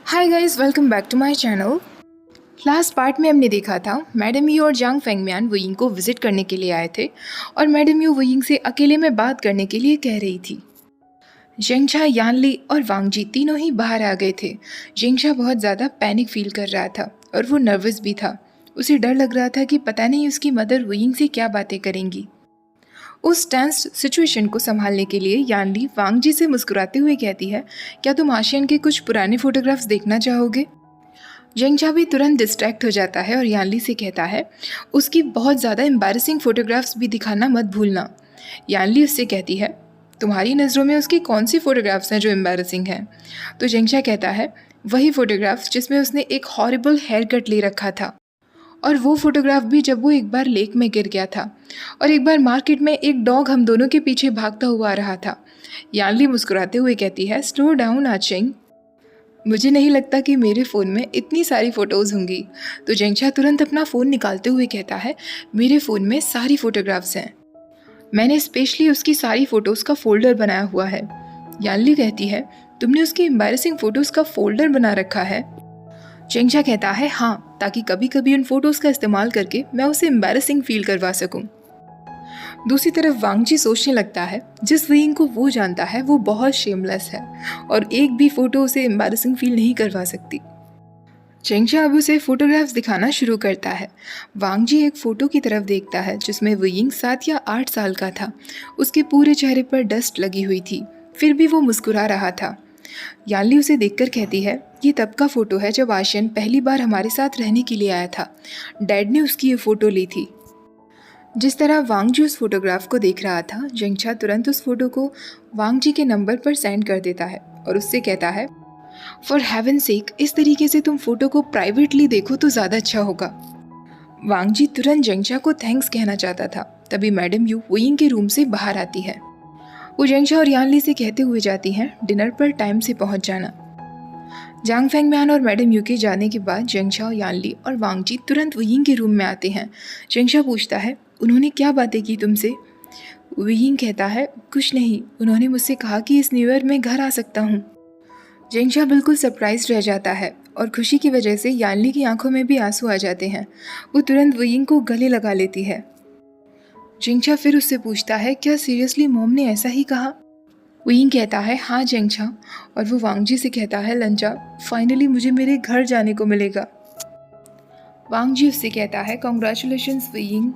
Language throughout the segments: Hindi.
Hi guys, welcome back to my channel. Last part में हमने देखा था मैडम यू और जांग फेंगम्यान वुयिंग को विजिट करने के लिए आए थे और मैडम यू वुयिंग से अकेले में बात करने के लिए कह रही थी। जेंगछा, यानली और वांगजी तीनों ही बाहर आ गए थे। जेंगछा बहुत ज़्यादा पैनिक फील कर रहा था और वो नर्वस भी था। उसे डर लग रहा था कि पता नहीं उसकी मदर वुयिंग से क्या बातें करेंगी। उस टेंस सिचुएशन को संभालने के लिए यानली वांगजी से मुस्कुराते हुए कहती है, क्या तुम आशियन के कुछ पुराने फोटोग्राफ्स देखना चाहोगे? जेंगछा भी तुरंत डिस्ट्रैक्ट हो जाता है और यानली से कहता है, उसकी बहुत ज़्यादा एम्बैरेसिंग फ़ोटोग्राफ्स भी दिखाना मत भूलना। यानली उससे कहती है, तुम्हारी नज़रों में उसकी कौन सी फ़ोटोग्राफ्स हैं जो एम्बैरेसिंग हैं? तो जेंगछा कहता है, वही फ़ोटोग्राफ्स जिसमें उसने एक हॉरिबल हेयर कट ले रखा था, और वो फ़ोटोग्राफ भी जब वो एक बार लेक में गिर गया था, और एक बार मार्केट में एक डॉग हम दोनों के पीछे भागता हुआ आ रहा था। यानली मुस्कुराते हुए कहती है, स्लो डाउन आचिंग, मुझे नहीं लगता कि मेरे फ़ोन में इतनी सारी फ़ोटोज़ होंगी। तो जेंगछा तुरंत अपना फ़ोन निकालते हुए कहता है, मेरे फ़ोन में सारी फ़ोटोग्राफ्स हैं, मैंने स्पेशली उसकी सारी फ़ोटोज़ का फ़ोल्डर बनाया हुआ है। यानली कहती है, तुमने उसकी एम्बैरेसिंग फ़ोटोज़ का फ़ोल्डर बना रखा है? जेंगछा कहता है, हाँ, ताकि कभी कभी उन फ़ोटोज़ का इस्तेमाल करके मैं उसे एम्बैरेसिंग फ़ील करवा सकूं। दूसरी तरफ वांगजी सोचने लगता है, जिस वुयिंग को वो जानता है वो बहुत शेमलेस है और एक भी फ़ोटो उसे एम्बैरेसिंग फील नहीं करवा सकती। जेंगछा अब उसे फ़ोटोग्राफ्स दिखाना शुरू करता है। वांगजी एक फ़ोटो की तरफ देखता है जिसमें वुयिंग 7 या 8 साल का था। उसके पूरे चेहरे पर डस्ट लगी हुई थी, फिर भी वो मुस्कुरा रहा था। यानली उसे देखकर कहती है, ये तब का फ़ोटो है जब आशियन पहली बार हमारे साथ रहने के लिए आया था। डैड ने उसकी ये फ़ोटो ली थी। जिस तरह वांगजी उस फोटोग्राफ को देख रहा था, जेंगछा तुरंत उस फोटो को वांगजी के नंबर पर सेंड कर देता है और उससे कहता है, फॉर हेवन सेक, इस तरीके से तुम फोटो को प्राइवेटली देखो तो ज़्यादा अच्छा होगा। वांगजी तुरंत जेंगछा को थैंक्स कहना चाहता था, तभी मैडम यू वुयिंग के रूम से बाहर आती है। वो जेंगछा और यानली से कहते हुए जाती हैं, डिनर पर टाइम से पहुंच जाना। जांग फेंगम्यान और मैडम यू के जाने के बाद जेंगछा, यानली और वांगजी तुरंत वुयिंग के रूम में आते हैं। जेंगछा पूछता है, उन्होंने क्या बातें की तुमसे? वुयिंग कहता है, कुछ नहीं, उन्होंने मुझसे कहा कि इस न्यू ईयर में घर आ सकता हूँ। जेंगछा बिल्कुल सरप्राइज रह जाता है और खुशी की वजह से यानली की आंखों में भी आंसू आ जाते हैं। वो तुरंत वुयिंग को गले लगा लेती है। जेंगछा फिर उससे पूछता है, क्या सीरियसली मॉम ने ऐसा ही कहा? वुयिंग कहता है, हाँ जेंगछा, और वो वांगजी से कहता है, लंजा, फाइनली मुझे मेरे घर जाने को मिलेगा। वांगजी उससे कहता है, कॉन्ग्रेचुलेशंस वुयिंग।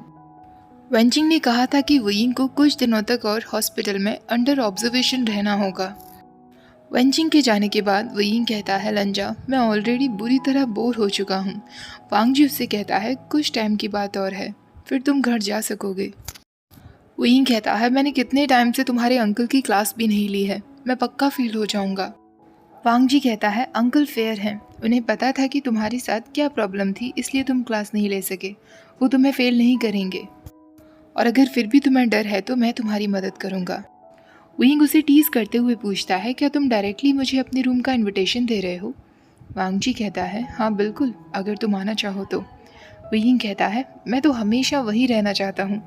वेंचिंग ने कहा था कि वुयिंग को कुछ दिनों तक और हॉस्पिटल में अंडर ऑब्जर्वेशन रहना होगा। वेंचिंग के जाने के बाद वुयिंग कहता है, लंजा, मैं ऑलरेडी बुरी तरह बोर हो चुका हूँ। वांगजी उससे कहता है, कुछ टाइम की बात और है, फिर तुम घर जा सकोगे। वुयिंग कहता है, मैंने कितने टाइम से तुम्हारे अंकल की क्लास भी नहीं ली है, मैं पक्का फेल हो जाऊंगा। वांगजी कहता है, अंकल फेयर हैं, उन्हें पता था कि तुम्हारे साथ क्या प्रॉब्लम थी, इसलिए तुम क्लास नहीं ले सके। वो तुम्हें फेल नहीं करेंगे, और अगर फिर भी तुम्हें डर है तो मैं तुम्हारी मदद करूंगा। वुयिंग उसे टीज करते हुए पूछता है, क्या तुम डायरेक्टली मुझे अपने रूम का इनविटेशन दे रहे हो? वांगजी कहता है, हाँ बिल्कुल, अगर तुम आना चाहो तो। वुयिंग कहता है, मैं तो हमेशा वहीं रहना चाहता हूँ,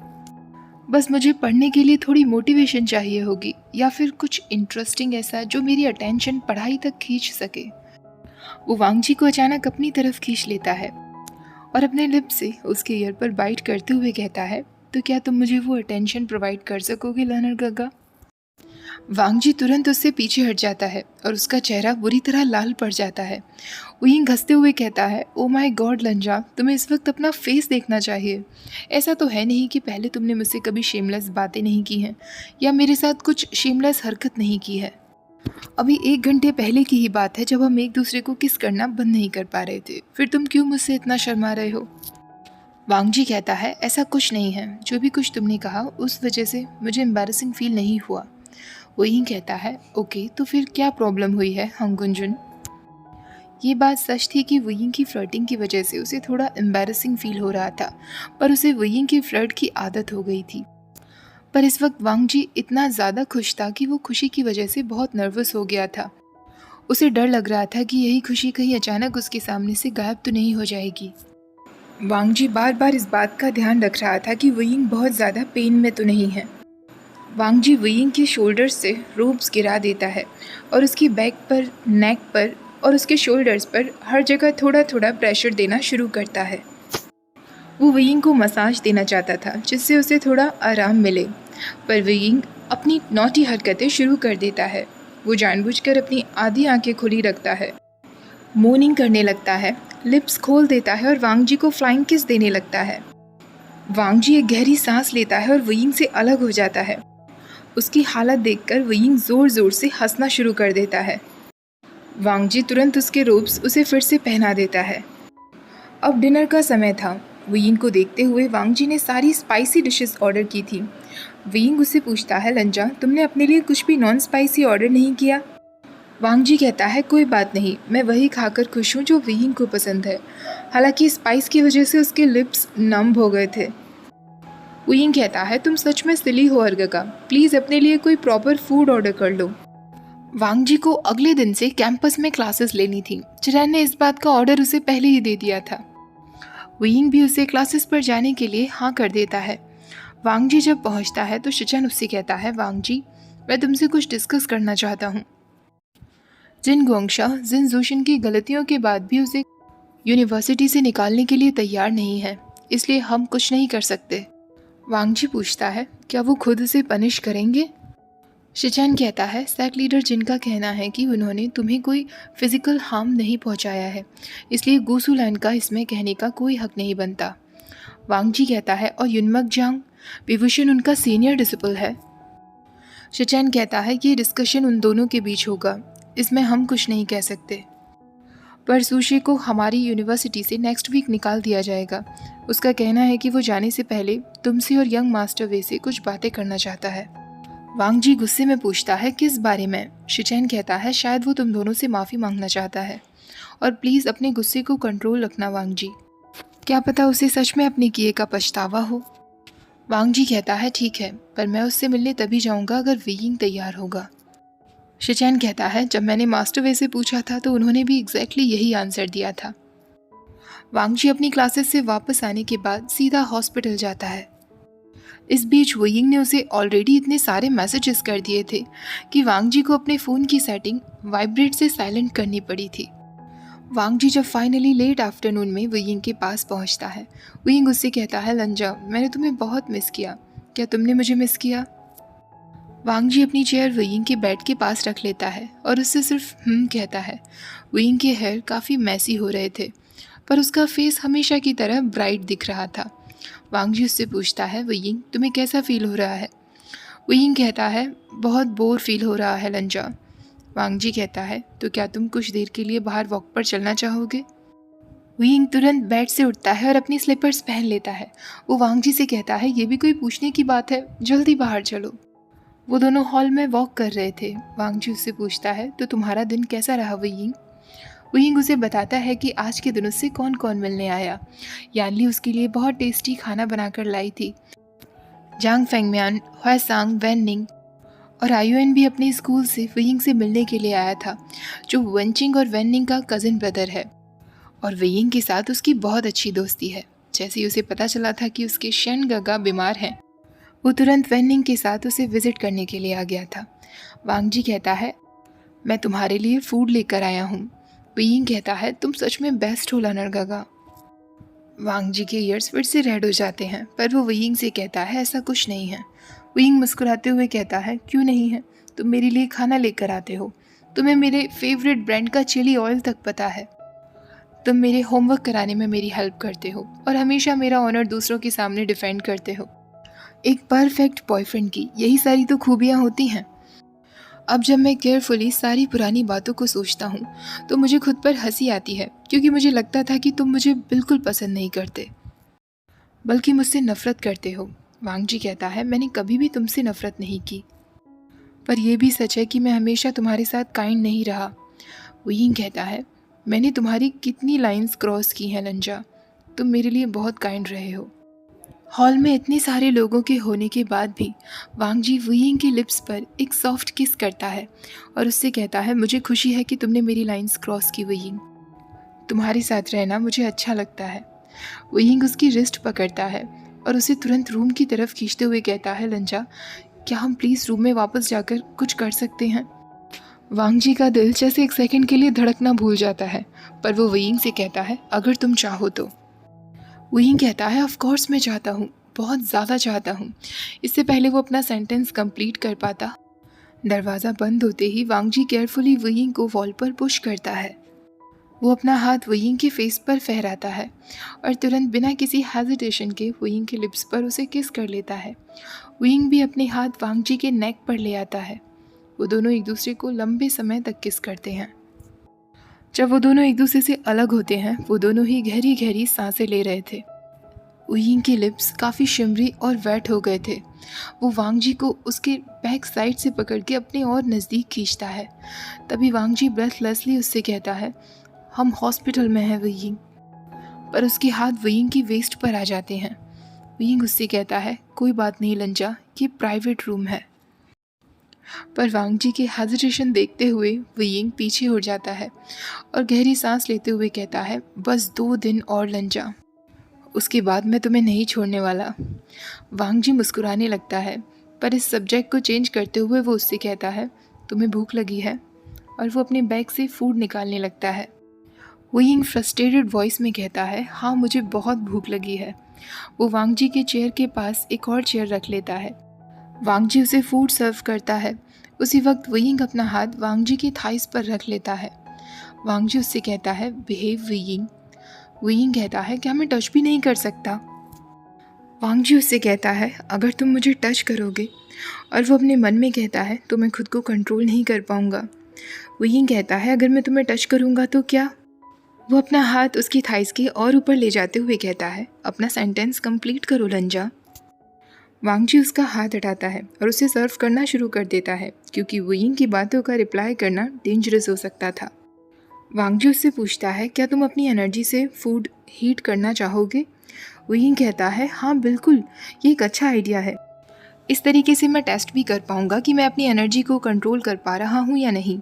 बस मुझे पढ़ने के लिए थोड़ी मोटिवेशन चाहिए होगी, या फिर कुछ इंटरेस्टिंग ऐसा जो मेरी अटेंशन पढ़ाई तक खींच सके। वो वांगजी को अचानक अपनी तरफ खींच लेता है और अपने लिप से उसके ईयर पर बाइट करते हुए कहता है, तो क्या तुम मुझे वो अटेंशन प्रोवाइड कर सकोगे लर्नर गग्गा? वांगजी तुरंत उससे पीछे हट जाता है और उसका चेहरा बुरी तरह लाल पड़ जाता है। वुयिंग हंसते हुए कहता है, ओ माय गॉड लंजा, तुम्हें इस वक्त अपना फेस देखना चाहिए। ऐसा तो है नहीं कि पहले तुमने मुझसे कभी शेमलेस बातें नहीं की हैं या मेरे साथ कुछ शेमलेस हरकत नहीं की है। अभी 1 घंटे पहले की ही बात है जब हम एक दूसरे को किस करना बंद नहीं कर पा रहे थे, फिर तुम क्यों मुझसे इतना शर्मा रहे हो? वांगजी कहता है, ऐसा कुछ नहीं है, जो भी कुछ तुमने कहा उस वजह से मुझे एम्बैरेसिंग फील नहीं हुआ। वही कहता है, ओके, तो फिर क्या प्रॉब्लम हुई है हंगुंजुन? ये बात सच थी कि वुयिंग की फ्लर्टिंग की वजह से उसे थोड़ा एम्बैरेसिंग फील हो रहा था, पर उसे वुयिंग की फ्लर्ट की आदत हो गई थी। पर इस वक्त वांगजी इतना ज़्यादा खुश था कि वो खुशी की वजह से बहुत नर्वस हो गया था। उसे डर लग रहा था कि यही खुशी कहीं अचानक उसके सामने से गायब तो नहीं हो जाएगी। वांगजी बार बार इस बात का ध्यान रख रहा था कि वुयिंग बहुत ज़्यादा पेन में तो नहीं है। वांगजी वुयिंग के शोल्डर से रोब्स गिरा देता है और उसकी बैक पर, नेक पर और उसके शोल्डर्स पर हर जगह थोड़ा थोड़ा प्रेशर देना शुरू करता है। वो वयिंग को मसाज देना चाहता था जिससे उसे थोड़ा आराम मिले, पर वयिंग अपनी नॉटी हरकतें शुरू कर देता है। वो जानबूझकर अपनी आधी आंखें खुली रखता है, मोर्निंग करने लगता है, लिप्स खोल देता है और वांग जी को फ्लाइंग किस देने लगता है। वांग जी एक गहरी सांस लेता है और वयिंग से अलग हो जाता है। उसकी हालत देखकर वयिंग जोर जोर से हंसना शुरू कर देता है। वांग जी तुरंत उसके रोब्स उसे फिर से पहना देता है। अब डिनर का समय था। वयिंग को देखते हुए वांग जी ने सारी स्पाइसी डिशेस ऑर्डर की थी। वयिंग उससे पूछता है, लंजा, तुमने अपने लिए कुछ भी नॉन स्पाइसी ऑर्डर नहीं किया? वांग जी कहता है, कोई बात नहीं, मैं वही खाकर खुश हूँ जो वयिंग को पसंद है। हालांकि स्पाइस की वजह से उसके लिप्स नम हो गए थे। वयिंग कहता है, तुम सच में सिली हो अर्गका, प्लीज़ अपने लिए कोई प्रॉपर फूड ऑर्डर कर लो। वांग जी को अगले दिन से कैंपस में क्लासेस लेनी थी। चिरैन ने इस बात का ऑर्डर उसे पहले ही दे दिया था। वयिंग भी उसे क्लासेस पर जाने के लिए हाँ कर देता है। वांग जी जब पहुंचता है तो शिचन उससे कहता है, वांग जी, मैं तुमसे कुछ डिस्कस करना चाहता हूँ। जिन गोंगशा जिन जोशिन की गलतियों के बाद भी उसे यूनिवर्सिटी से निकालने के लिए तैयार नहीं है, इसलिए हम कुछ नहीं कर सकते। वांग जी पूछता है, क्या वो खुद उसे पनिश करेंगे? शिचैन कहता है, सैक लीडर जिनका कहना है कि उन्होंने तुम्हें कोई फिजिकल हार्म नहीं पहुंचाया है, इसलिए गुसुलैन का इसमें कहने का कोई हक नहीं बनता। वांग जी कहता है, और युनमक जांग, विभूषण उनका सीनियर डिसिपल है। शिचैन कहता है, ये डिस्कशन उन दोनों के बीच होगा, इसमें हम कुछ नहीं कह सकते। पर सुशी को हमारी यूनिवर्सिटी से नेक्स्ट वीक निकाल दिया जाएगा। उसका कहना है कि वो जाने से पहले तुमसे और यंग मास्टर वे से कुछ बातें करना चाहता है। वांग जी गुस्से में पूछता है, किस बारे में? शिचैन कहता है, शायद वो तुम दोनों से माफ़ी मांगना चाहता है, और प्लीज़ अपने गुस्से को कंट्रोल रखना वांग जी, क्या पता उसे सच में अपने किए का पछतावा हो। वांग जी कहता है, ठीक है, पर मैं उससे मिलने तभी जाऊंगा अगर वयिंग तैयार होगा। शिचैन कहता है, जब मैंने मास्टर वे से पूछा था तो उन्होंने भी एग्जैक्टली यही आंसर दिया था। वांग जी अपनी क्लासेस से वापस आने के बाद सीधा हॉस्पिटल जाता है। इस बीच वयिंग ने उसे ऑलरेडी इतने सारे मैसेजेस कर दिए थे कि वांग जी को अपने फ़ोन की सेटिंग वाइब्रेट से साइलेंट करनी पड़ी थी। वांग जी जब फाइनली लेट आफ्टरनून में वयिंग के पास पहुंचता है, वयिंग उससे कहता है, लंजा, मैंने तुम्हें बहुत मिस किया, क्या तुमने मुझे मिस किया? वांग जी अपनी चेयर वयिंग के बेड के पास रख लेता है और उससे सिर्फ कहता है। वयिंग के हेयर काफ़ी मैसी हो रहे थे, पर उसका फेस हमेशा की तरह ब्राइट दिख रहा था। वांग जी उससे पूछता है, वयिंग, तुम्हें कैसा फील हो रहा है? वयिंग कहता है, बहुत बोर फील हो रहा है लंजा। वांग जी कहता है, तो क्या तुम कुछ देर के लिए बाहर वॉक पर चलना चाहोगे? वयिंग तुरंत बेड से उठता है और अपनी स्लीपर्स पहन लेता है। वो वांग जी से कहता है, ये भी कोई पूछने की बात है, जल्दी बाहर चलो। वो दोनों हॉल में वॉक कर रहे थे। वांग जी उससे पूछता है, तो तुम्हारा दिन कैसा रहा वयिंग? वयिंग उसे बताता है कि आज के दिन उससे कौन कौन मिलने आया। यानली उसके लिए बहुत टेस्टी खाना बनाकर लाई थी। जांग फेंगम्यान, ह्वेसांग, वेननिंग और आयुएन भी अपने स्कूल से वयिंग से मिलने के लिए आया था, जो वेंचिंग और वेननिंग का कज़न ब्रदर है, और वयिंग के साथ उसकी बहुत अच्छी दोस्ती है। जैसे ही उसे पता चला था कि उसके शेन गगा बीमार हैं, वो तुरंत वेननिंग के साथ उसे विजिट करने के लिए आ गया था। वांग जी कहता है, मैं तुम्हारे लिए फूड लेकर आया हूँ। वयिंग कहता है, तुम सच में बेस्ट हो लनर गगा। वांग जी के ईयर्स फिर से रेड हो जाते हैं, पर वो वयिंग से कहता है, ऐसा कुछ नहीं है। वयिंग मुस्कुराते हुए कहता है, क्यों नहीं है? तुम मेरे लिए खाना लेकर आते हो, तुम्हें मेरे फेवरेट ब्रांड का चिली ऑयल तक पता है, तुम मेरे होमवर्क कराने में मेरी हेल्प करते हो और हमेशा मेरा ऑनर दूसरों के सामने डिफेंड करते हो। एक परफेक्ट बॉयफ्रेंड की यही सारी तो खूबियाँ होती हैं। अब जब मैं केयरफुली सारी पुरानी बातों को सोचता हूँ तो मुझे खुद पर हंसी आती है, क्योंकि मुझे लगता था कि तुम मुझे बिल्कुल पसंद नहीं करते, बल्कि मुझसे नफ़रत करते हो। वांग जी कहता है, मैंने कभी भी तुमसे नफ़रत नहीं की, पर यह भी सच है कि मैं हमेशा तुम्हारे साथ काइंड नहीं रहा। वयिंग कहता है, मैंने तुम्हारी कितनी लाइंस क्रॉस की हैं लंजा, तुम मेरे लिए बहुत काइंड रहे हो। हॉल में इतने सारे लोगों के होने के बाद भी वांग जी वयिंग की लिप्स पर एक सॉफ्ट किस करता है और उससे कहता है, मुझे खुशी है कि तुमने मेरी लाइंस क्रॉस की वयिंग, तुम्हारे साथ रहना मुझे अच्छा लगता है। वयिंग उसकी रिस्ट पकड़ता है और उसे तुरंत रूम की तरफ खींचते हुए कहता है, लंजा, क्या हम प्लीज़ रूम में वापस जाकर कुछ कर सकते हैं? वांग जी का दिल जैसे एक सेकंड के लिए धड़कना भूल जाता है, पर वो वयिंग से कहता है अगर तुम चाहो तो। वयिंग कहता है ऑफ कोर्स मैं चाहता हूँ, बहुत ज़्यादा चाहता हूँ। इससे पहले वो अपना सेंटेंस कंप्लीट कर पाता, दरवाज़ा बंद होते ही वांग जी केयरफुली वयिंग को वॉल पर पुश करता है। वो अपना हाथ वयिंग के फेस पर फहराता है और तुरंत बिना किसी हेजिटेशन के वयिंग के लिप्स पर उसे किस कर लेता है। वयिंग भी अपने हाथ वांग जी के नेक पर ले आता है। वो दोनों एक दूसरे को लंबे समय तक किस करते हैं। जब वो दोनों एक दूसरे से अलग होते हैं, वो दोनों ही गहरी गहरी सांसें ले रहे थे। वयिंग के लिप्स काफ़ी शिमरी और वेट हो गए थे। वो वांग जी को उसके बैक साइड से पकड़ के अपने और नज़दीक खींचता है। तभी वांग जी ब्रेथलेसली उससे कहता है हम हॉस्पिटल में हैं वयिंग। पर उसके हाथ वयिंग की वेस्ट पर आ जाते हैं। वयिंग उससे कहता है कोई बात नहीं लंजा, ये प्राइवेट रूम है। पर वांग जी के हेजिटेशन देखते हुए वयिंग पीछे उड़ जाता है और गहरी सांस लेते हुए कहता है बस 2 दिन और लंजा, उसके बाद मैं तुम्हें नहीं छोड़ने वाला। वांग जी मुस्कुराने लगता है, पर इस सब्जेक्ट को चेंज करते हुए वो उससे कहता है तुम्हें भूख लगी है, और वो अपने बैग से फूड निकालने लगता है। वयिंग फ्रस्ट्रेटेड वॉइस में कहता है हाँ मुझे बहुत भूख लगी है। वो वांग जी के चेयर के पास एक और चेयर रख लेता है। वांग जी उसे फूड सर्व करता है। उसी वक्त वयिंग अपना हाथ वांग जी की थाइस पर रख लेता है। वांग जी उससे कहता है बिहेव वयिंग। वयिंग कहता है क्या मैं टच भी नहीं कर सकता। वांग जी उससे कहता है अगर तुम मुझे टच करोगे, और वो अपने मन में कहता है तो मैं खुद को कंट्रोल नहीं कर पाऊंगा। वयिंग कहता है अगर मैं तुम्हें टच करूंगा तो क्या। वो अपना हाथ उसकी थाइस के और ऊपर ले जाते हुए कहता है अपना सेंटेंस कंप्लीट करो लंजा। वांग जी उसका हाथ हटाता है और उसे सर्व करना शुरू कर देता है, क्योंकि वयिंग की बातों का रिप्लाई करना डेंजरस हो सकता था। वांग जी उससे पूछता है क्या तुम अपनी एनर्जी से फूड हीट करना चाहोगे। वयिंग कहता है हाँ बिल्कुल, ये एक अच्छा आइडिया है। इस तरीके से मैं टेस्ट भी कर पाऊंगा कि मैं अपनी एनर्जी को कंट्रोल कर पा रहा हूँ या नहीं।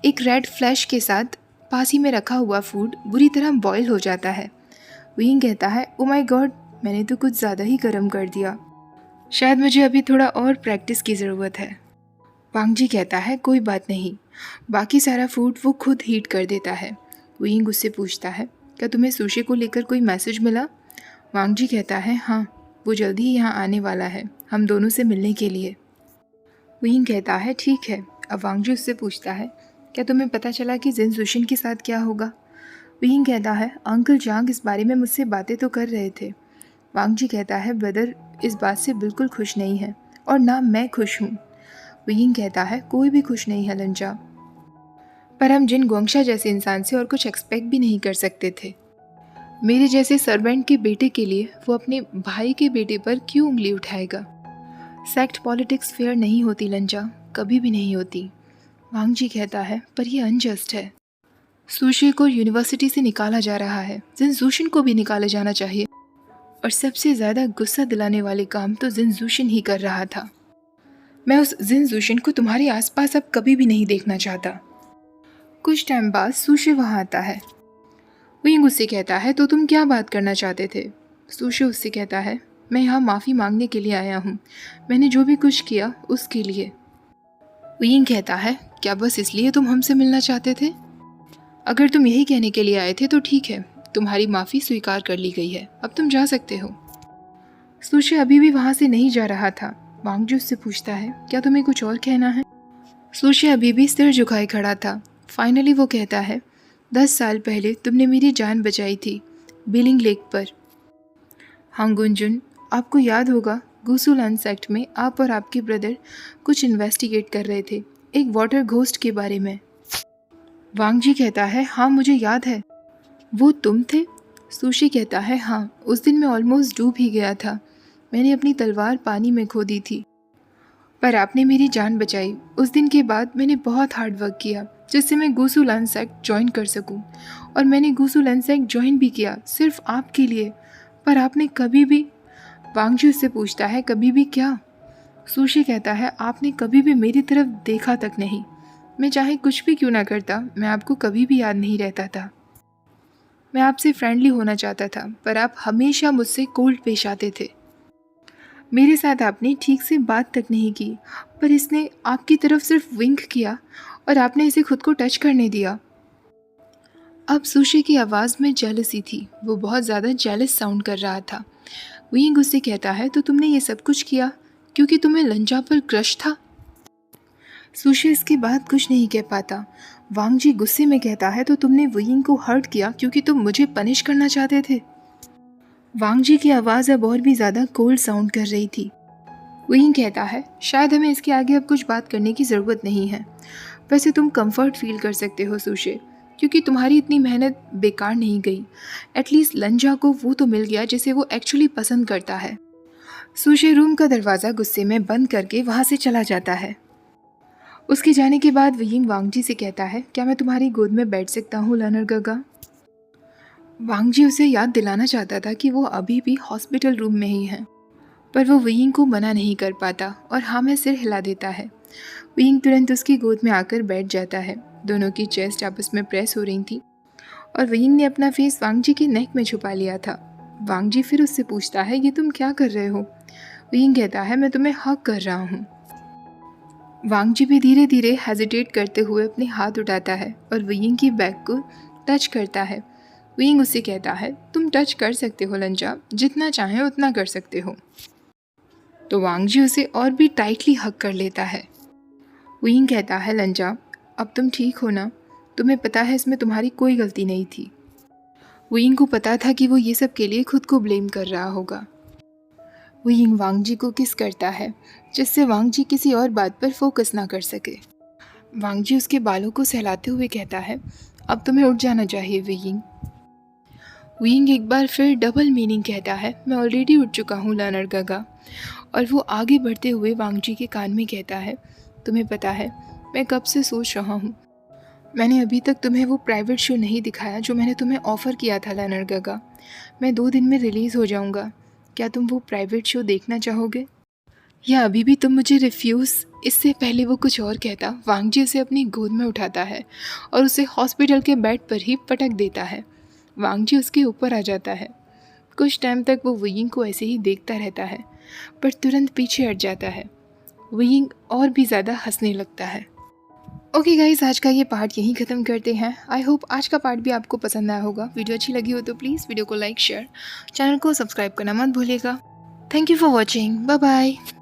एक रेड फ्लैश के साथ पास ही में रखा हुआ फूड बुरी तरह बॉयल हो जाता है। वयिंग कहता है ओ माय गॉड, मैंने तो कुछ ज़्यादा ही गर्म कर दिया, शायद मुझे अभी थोड़ा और प्रैक्टिस की ज़रूरत है। वांग जी कहता है कोई बात नहीं, बाकी सारा फूड वो खुद हीट कर देता है। वयिंग उससे पूछता है क्या तुम्हें सुशी को लेकर कोई मैसेज मिला। वांग जी कहता है हाँ, वो जल्दी ही यहाँ आने वाला है हम दोनों से मिलने के लिए। वयिंग कहता है ठीक है। अब वांग जी उससे पूछता है क्या तुम्हें पता चला कि जिन जुशिन के साथ क्या होगा। वयिंग कहता है अंकल जांग इस बारे में मुझसे बातें तो कर रहे थे। वांग जी कहता है ब्रदर इस बात से बिल्कुल खुश नहीं है, और ना मैं खुश हूँ। वयिंग कहता है कोई भी खुश नहीं है लंजा, पर हम जिन गोंगशा जैसे इंसान से और कुछ एक्सपेक्ट भी नहीं कर सकते थे। मेरे जैसे सर्वेंट के बेटे के लिए वो अपने भाई के बेटे पर क्यों उंगली उठाएगा। सेक्ट पॉलिटिक्स फेयर नहीं होती लंजा, कभी भी नहीं होती। वांग जी कहता है पर यह अनजस्ट है। सुशी को यूनिवर्सिटी से निकाला जा रहा है, जिन जूशिन को भी निकाला जाना चाहिए, और सबसे ज़्यादा गुस्सा दिलाने वाले काम तो जिन जूशिन ही कर रहा था। मैं उस जिन जूशिन को तुम्हारे आसपास अब कभी भी नहीं देखना चाहता। कुछ टाइम बाद सुशी वहाँ आता है। वयिंग उससे कहता है तो तुम क्या बात करना चाहते थे। सुशी उससे कहता है मैं यहाँ माफ़ी मांगने के लिए आया हूँ, मैंने जो भी कुछ किया उसके लिए। वयिंग कहता है क्या बस इसलिए तुम हमसे मिलना चाहते थे। अगर तुम यही कहने के लिए आए थे तो ठीक है, तुम्हारी माफ़ी स्वीकार कर ली गई है, अब तुम जा सकते हो। सुशी अभी भी वहाँ से नहीं जा रहा था। वांग जी उससे पूछता है क्या तुम्हें कुछ और कहना है। सुशी अभी भी सिर झुकाए खड़ा था। फाइनली वो कहता है 10 साल पहले तुमने मेरी जान बचाई थी बिलिंग लेक पर। हाँ गुंजुन, आपको याद होगा गुसुलैंड सेक्ट में आप और आपके ब्रदर कुछ इन्वेस्टिगेट कर रहे थे एक वाटर घोस्ट के बारे में। वांग जी कहता है हाँ मुझे याद है। वो तुम थे। सुशी कहता है हाँ, उस दिन मैं ऑलमोस्ट डूब ही गया था, मैंने अपनी तलवार पानी में खो दी थी, पर आपने मेरी जान बचाई। उस दिन के बाद मैंने बहुत हार्ड वर्क किया जिससे मैं गुसुलैंड सेक्ट ज्वाइन कर सकूं, और मैंने गुसुलैंड सेक्ट ज्वाइन भी किया सिर्फ आपके लिए, पर आपने कभी भी। वांग जी उससे पूछता है कभी भी क्या। सुशी कहता है आपने कभी भी मेरी तरफ देखा तक नहीं, मैं चाहे कुछ भी क्यों ना करता मैं आपको कभी भी याद नहीं रहता था। मैं आपसे फ्रेंडली होना चाहता था, पर आप हमेशा मुझसे कोल्ड पेश आते थे। मेरे साथ आपने ठीक से बात तक नहीं की, पर इसने आपकी तरफ सिर्फ विंक किया और आपने इसे खुद को टच करने दिया। अब सुशे की आवाज़ में जेलसी थी, वो बहुत ज़्यादा जेलस साउंड कर रहा था। विंग उससे कहता है तो तुमने ये सब कुछ किया क्योंकि तुम्हें लंजा पर क्रश था। सुशे इसके बाद कुछ नहीं कह पाता। वांग जी गुस्से में कहता है तो तुमने विंग को हर्ट किया क्योंकि तुम मुझे पनिश करना चाहते थे। वांग जी की आवाज़ अब और भी ज़्यादा कोल्ड साउंड कर रही थी। विंग कहता है शायद हमें इसके आगे अब कुछ बात करने की ज़रूरत नहीं है। वैसे तुम कंफर्ट फील कर सकते हो सुशे, क्योंकि तुम्हारी इतनी मेहनत बेकार नहीं गई। एटलीस्ट लंजा को वो तो मिल गया जिसे वो एक्चुअली पसंद करता है। सुशे रूम का दरवाज़ा गुस्से में बंद करके वहाँ से चला जाता है। उसके जाने के बाद विंग वांग जी से कहता है क्या मैं तुम्हारी गोद में बैठ सकता हूँ लर्नर गगा। वांग जी उसे याद दिलाना चाहता था कि वो अभी भी हॉस्पिटल रूम में ही है, पर वो विंग को मना नहीं कर पाता और हाँ में सिर हिला देता है। विंग तुरंत उसकी गोद में आकर बैठ जाता है। दोनों की चेस्ट आपस में प्रेस हो रही थी और विंग ने अपना फेस वांग जी के नेक में छुपा लिया था। वांग जी फिर उससे पूछता है ये तुम क्या कर रहे हो। विंग कहता है मैं तुम्हें हक कर रहा हूँ। वांग जी भी धीरे धीरे हेजिटेट करते हुए अपने हाथ उठाता है और विंग की बैक को टच करता है। विंग उससे कहता है तुम टच कर सकते हो लंजा, जितना चाहे उतना कर सकते हो। तो वांग जी उसे और भी टाइटली हक कर लेता है। विंग कहता है लंजा अब तुम ठीक हो ना, तुम्हें पता है इसमें तुम्हारी कोई गलती नहीं थी। विंग को पता था कि वो ये सब के लिए खुद को ब्लेम कर रहा होगा। विंग वांग जी को किस करता है जिससे वांग जी किसी और बात पर फोकस ना कर सके। वांग जी उसके बालों को सहलाते हुए कहता है अब तुम्हें उठ जाना चाहिए विंग। विंग एक बार फिर डबल मीनिंग कहता है मैं ऑलरेडी उठ चुका हूँ लर्नर गगा। और वो आगे बढ़ते हुए वांग जी के कान में कहता है तुम्हें पता है मैं कब से सोच रहा हूँ, मैंने अभी तक तुम्हें वो प्राइवेट शो नहीं दिखाया जो मैंने तुम्हें ऑफ़र किया था लर्नर गगा। मैं 2 दिन में रिलीज़ हो जाऊँगा, क्या तुम वो प्राइवेट शो देखना चाहोगे या अभी भी तुम मुझे रिफ्यूज़। इससे पहले वो कुछ और कहता वांग जी उसे अपनी गोद में उठाता है और उसे हॉस्पिटल के बेड पर ही पटक देता है। वांग जी उसके ऊपर आ जाता है। कुछ टाइम तक वो विंग को ऐसे ही देखता रहता है पर तुरंत पीछे हट जाता है। विंग और भी ज़्यादा हंसने लगता है। ओके गाइस, आज का ये पार्ट यहीं ख़त्म करते हैं। आई होप आज का पार्ट भी आपको पसंद आया होगा। वीडियो अच्छी लगी हो तो प्लीज़ वीडियो को लाइक शेयर, चैनल को सब्सक्राइब करना मत भूलिएगा। Thank you for watching, bye bye.